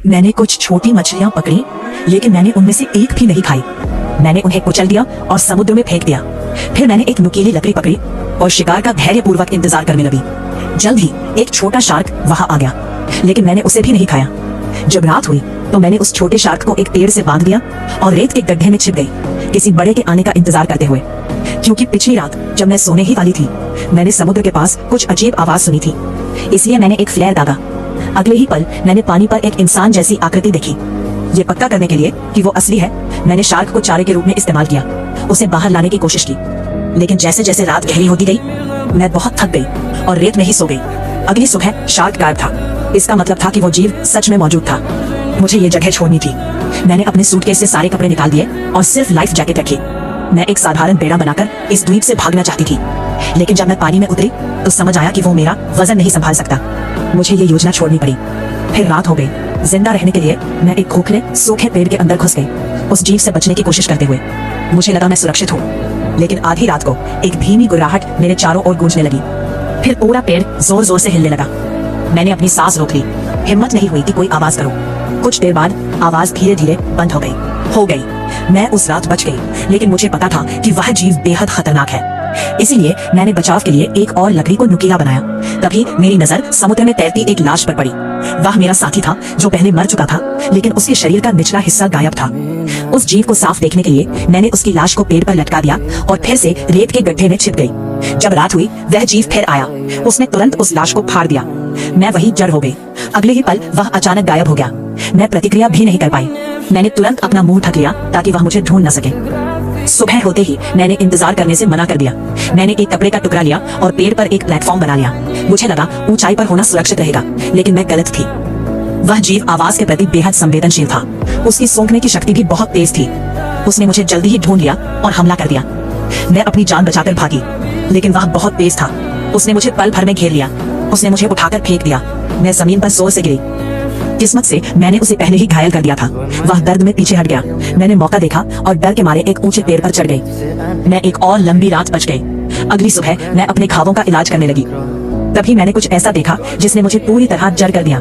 मैंने कुछ छोटी मछलियां पकड़ी, लेकिन मैंने उनमें से एक भी नहीं खाई। मैंने उन्हें कुचल दिया और समुद्र में फेंक दिया। फिर मैंने एक नुकीली लकड़ी पकड़ी और शिकार का धैर्यपूर्वक इंतजार करने लगी। जल्द ही एक छोटा शार्क वहां आ गया, लेकिन मैंने उसे भी नहीं खाया। जब रात हुई तो मैंने उस छोटे शार्क को एक पेड़ से बांध दिया और रेत के गड्ढे में छिप गई, किसी बड़े के आने का इंतजार करते हुए। क्योंकि पिछली रात जब मैं सोने ही वाली थी, मैंने समुद्र के पास कुछ अजीब आवाज सुनी थी, इसलिए मैंने एक फ्लेयर दागा। अगले ही पल मैंने पानी पर एक इंसान जैसी आकृति देखी। ये पक्का करने के लिए कि वो असली है, मैंने शार्क को चारे के रूप में इस्तेमाल किया, उसे बाहर लाने की कोशिश की। लेकिन जैसे जैसे रात गहरी होती गई, मैं बहुत थक गई और रेत में ही सो गई। अगली सुबह शार्क गायब था। इसका मतलब था कि वो जीव सच में मौजूद था। मुझे ये जगह छोड़नी थी। मैंने अपने सूटकेस से सारे कपड़े निकाल दिए और सिर्फ लाइफ जैकेट रखी। मैं एक साधारण बेड़ा बनाकर इस द्वीप से भागना चाहती थी, लेकिन जब मैं पानी में उतरी तो समझ आया कि वो मेरा वजन नहीं संभाल सकता। मुझे ये योजना छोड़नी पड़ी। फिर रात हो गई। जिंदा रहने के लिए मैं एक खोखले सूखे पेड़ के अंदर घुस गई, उस जीव से बचने की कोशिश करते हुए। मुझे लगा मैं सुरक्षित हूँ, लेकिन आधी रात को एक धीमी गुर्राहट मेरे चारों ओर गूंजने लगी। फिर पूरा पेड़ जोर जोर से हिलने लगा। मैंने अपनी सांस रोक ली। हिम्मत नहीं हुई कि कोई आवाज करूं। कुछ देर बाद आवाज धीरे धीरे बंद हो गई। मैं उस रात बच गई, लेकिन मुझे पता था कि वह जीव बेहद खतरनाक है। इसीलिए मैंने बचाव के लिए एक और लकड़ी को नुकीला बनाया। तभी मेरी नजर समुद्र में तैरती एक लाश पर पड़ी। वह मेरा साथी था जो पहले मर चुका था, लेकिन उसके शरीर का निचला हिस्सा गायब था। उस जीव को साफ देखने के लिए मैंने उसकी लाश को पेड़ पर लटका दिया और फिर से रेत के गड्ढे में छिप गई। जब रात हुई, वह जीव फिर आया। उसने तुरंत उस लाश को फाड़ दिया। मैं वही जड़ हो गई। अगले ही पल वह अचानक गायब हो गया। मैं प्रतिक्रिया भी नहीं कर पाई। मैंने तुरंत अपना मुंह ढक लिया ताकि वह मुझे ढूंढ न सके। सुबह होते ही मैंने इंतजार करने से मना कर दिया। मैंने एक कपड़े का टुकड़ा लिया और पेड़ पर एक प्लेटफॉर्म बना लिया। मुझे लगा ऊंचाई पर होना सुरक्षित रहेगा, लेकिन मैं गलत थी। वह जीव आवाज के प्रति बेहद संवेदनशील था। उसकी सूंघने की शक्ति भी बहुत तेज थी। उसने मुझे जल्दी ही ढूंढ लिया और हमला कर दिया। मैं अपनी जान बचाकर भागी, लेकिन वह बहुत तेज था। उसने मुझे पल भर में घेर लिया। उसने मुझे उठाकर फेंक दिया। मैं जमीन पर जोर से गिरी। किस्मत से मैंने उसे पहले ही घायल कर दिया था। वह दर्द में पीछे हट गया। मैंने मौका देखा और डर के मारे एक ऊंचे पेड़ पर चढ़ गई। मैं एक और लंबी रात बच गई। अगली सुबह मैं अपने घावों का इलाज करने लगी। तभी मैंने कुछ ऐसा देखा जिसने मुझे पूरी तरह जड़ कर दिया।